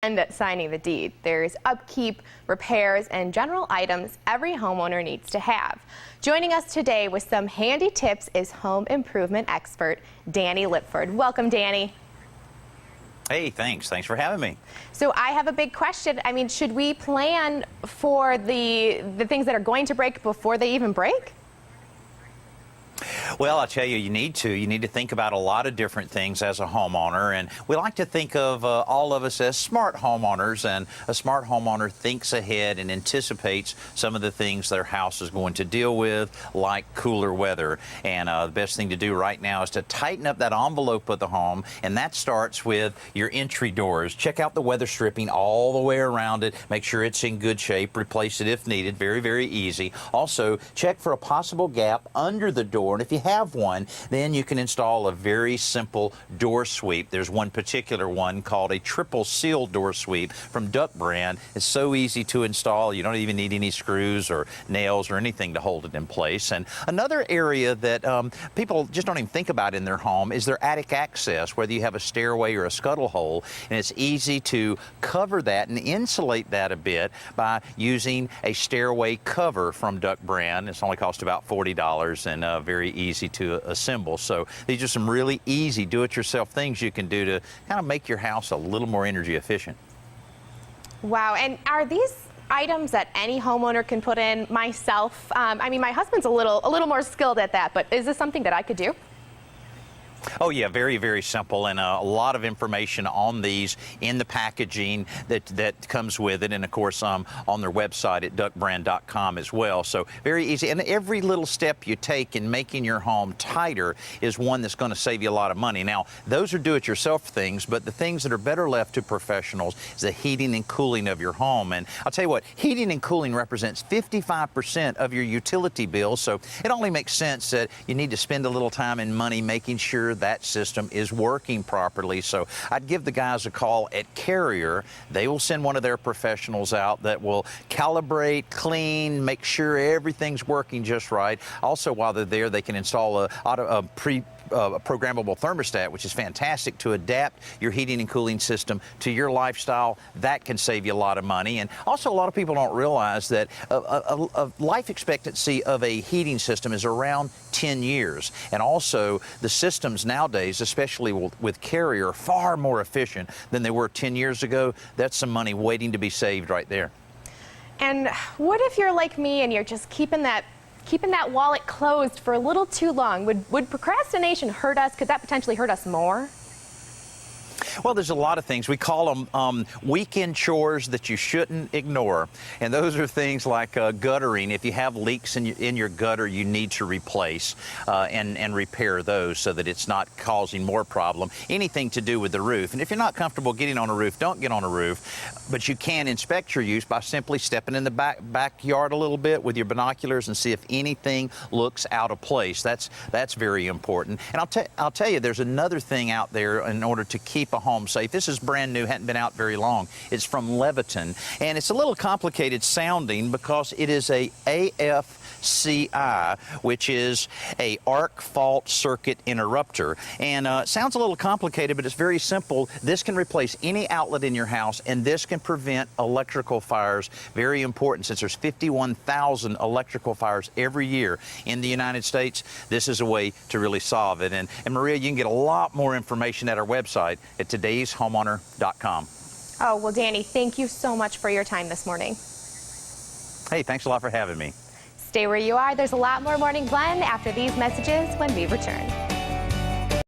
And signing the deed. There's upkeep, repairs, and general items every homeowner needs to have. Joining us today with some handy tips is home improvement expert Danny Lipford. Welcome, Danny. Hey, thanks. Thanks for having me. So I have a big question. Should we plan for the things that are going to break before they even break? Well, I'll tell you, you need to think about a lot of different things as a homeowner, and we like to think of all of us as smart homeowners, and a smart homeowner thinks ahead and anticipates some of the things their house is going to deal with, like cooler weather. And the best thing to do right now is to tighten up that envelope of the home, and that starts with your entry doors. Check out the weather stripping all the way around it. Make sure it's in good shape. Replace it if needed. Very, very easy. Also, check for a possible gap under the door. And if you have one, then you can install a very simple door sweep. There's one particular one called a triple seal door sweep from Duck brand. It's so easy to install. You don't even need any screws or nails or anything to hold it in place. And another area that people just don't even think about in their home is their attic access, whether you have a stairway or a scuttle hole. And it's easy to cover that and insulate that a bit by using a stairway cover from Duck brand. It's only cost about $40 and very easy to assemble. So these are some really easy do-it-yourself things you can do to kind of make your house a little more energy efficient. Wow, and are these items that any homeowner can put in? Myself, my husband's a little more skilled at that, but is this something that I could do? Oh yeah, very, very simple, and a lot of information on these in the packaging that comes with it, and of course on their website at duckbrand.com as well. So very easy, and every little step you take in making your home tighter is one that's going to save you a lot of money. Now, those are do-it-yourself things, but the things that are better left to professionals is the heating and cooling of your home. And I'll tell you what, heating and cooling represents 55% of your utility bill, so it only makes sense that you need to spend a little time and money making sure that system is working properly. So I'd give the guys a call at Carrier. They will send one of their professionals out that will calibrate, clean, make sure everything's working just right. Also, while they're there, they can install a programmable thermostat, which is fantastic to adapt your heating and cooling system to your lifestyle. That can save you a lot of money. And also, a lot of people don't realize that a life expectancy of a heating system is around 10 years. And also, the systems nowadays, especially with Carrier, are far more efficient than they were 10 years ago. That's some money waiting to be saved right there. And what if you're like me and you're just keeping that wallet closed for a little too long? Would procrastination hurt us? Could that potentially hurt us more? Well, there's a lot of things. We call them weekend chores that you shouldn't ignore. And those are things like guttering. If you have leaks in your gutter, you need to replace and repair those so that it's not causing more problem. Anything to do with the roof. And if you're not comfortable getting on a roof, don't get on a roof. But you can inspect your use by simply stepping in the backyard a little bit with your binoculars and see if anything looks out of place. That's very important. And I'll tell you, there's another thing out there in order to keep a home safe. This is brand new, hadn't been out very long. It's from Leviton, and it's a little complicated sounding because it is a AFCI, which is a arc fault circuit interrupter. And it sounds a little complicated, but it's very simple. This can replace any outlet in your house, and this can prevent electrical fires. Very important, since there's 51,000 electrical fires every year in the United States. This is a way to really solve it. And Maria, you can get a lot more information at our website at todayshomeowner.com. Oh, well, Danny, thank you so much for your time this morning. Hey, thanks a lot for having me. Stay where you are. There's a lot more Morning Blend after these messages when we return.